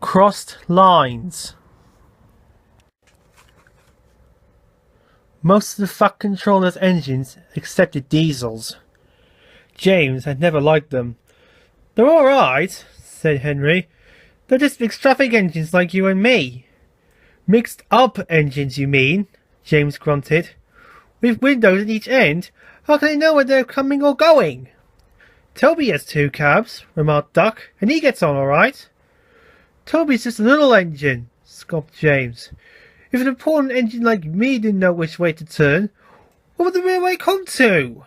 Crossed lines. Most of the Fat Controller's engines accepted diesels. James had never liked them. "They're alright," said Henry. "They're just mixed traffic engines like you and me." "Mixed up engines, you mean?" James grunted. "With windows at each end, how can they know where they're coming or going?" "Toby has 2 cabs," remarked Duck, "and he gets on alright." "Toby's just a little engine," scoffed James. "If an important engine like me didn't know which way to turn, what would the railway come to?"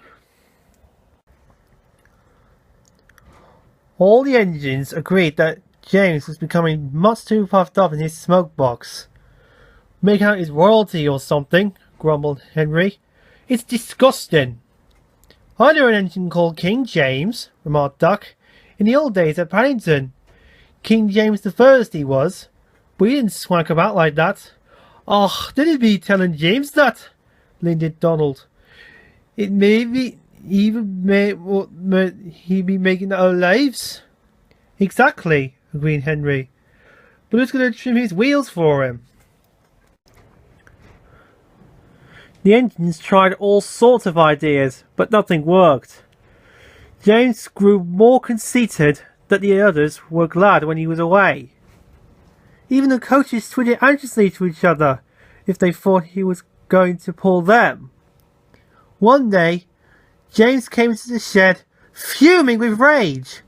All the engines agreed that James was becoming much too puffed up in his smoke box. "Making out his royalty or something," grumbled Henry. "It's disgusting." "I knew an engine called King James," remarked Duck, "in the old days at Paddington. King James the First he was, but he didn't swank about like that." "Och, did he be telling James that?" lingered Donald. "It may be even may he be making our lives?" "Exactly," agreed Henry. "But who's going to trim his wheels for him?" The engines tried all sorts of ideas, but nothing worked. James grew more conceited that the others were glad when he was away. Even the coaches twittered anxiously to each other if they thought he was going to pull them. One day, James came into the shed, fuming with rage.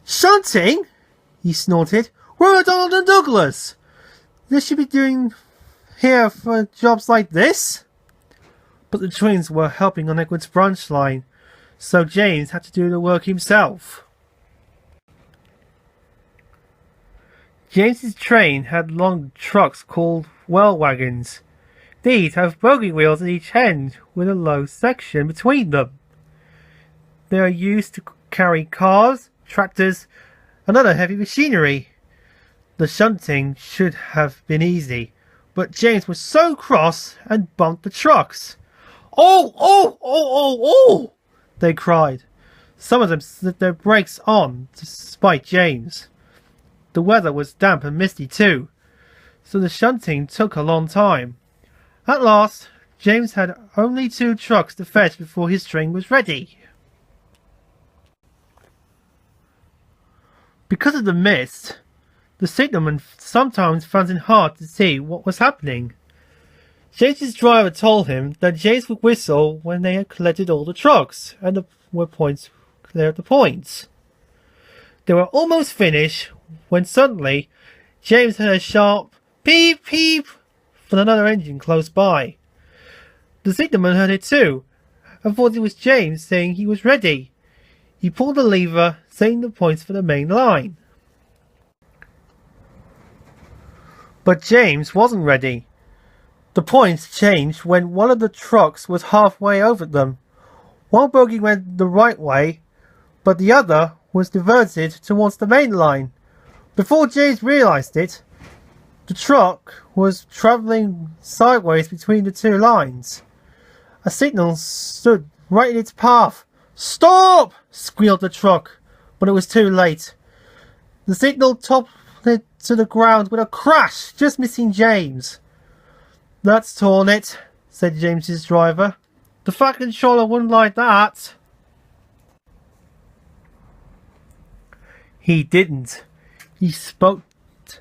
"Shunting?" he snorted. "Where are Donald and Douglas? They should be doing here for jobs like this." But the twins were helping on Edward's branch line, so James had to do the work himself. James's train had long trucks called well wagons. These have bogie wheels at each end with a low section between them. They are used to carry cars, tractors, and other heavy machinery. The shunting should have been easy, but James was so cross and bumped the trucks. "Oh, oh, oh, oh, oh!" they cried. Some of them slid their brakes on to spite James. The weather was damp and misty too, so the shunting took a long time. At last, James had only 2 trucks to fetch before his train was ready. Because of the mist, the signalman sometimes found it hard to see what was happening. James's driver told him that James would whistle when they had collected all the trucks and were clear of the points. They were almost finished when suddenly James heard a sharp peep peep from another engine close by. The signalman heard it too and thought it was James saying he was ready. He pulled the lever, setting the points for the main line. But James wasn't ready. The points changed when one of the trucks was halfway over them. One bogie went the right way, but the other was diverted towards the main line. Before James realized it, the truck was traveling sideways between the 2 lines. A signal stood right in its path. "Stop!" squealed the truck, but it was too late. The signal toppled to the ground with a crash, just missing James. "That's torn it," said James's driver. "The Fat Controller wouldn't like that." He didn't. He spoke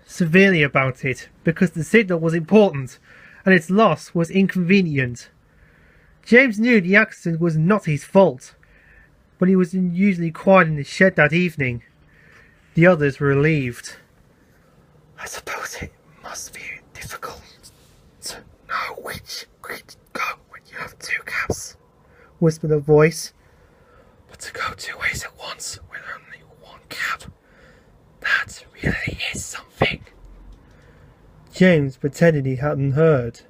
severely about it because the signal was important and its loss was inconvenient. James knew the accident was not his fault, but he was unusually quiet in the shed that evening. The others were relieved. "I suppose it must be difficult to know which way to go when you have 2 cabs," whispered a voice. "But to go 2 ways at once with only 1 cab, that really is something." James pretended he hadn't heard.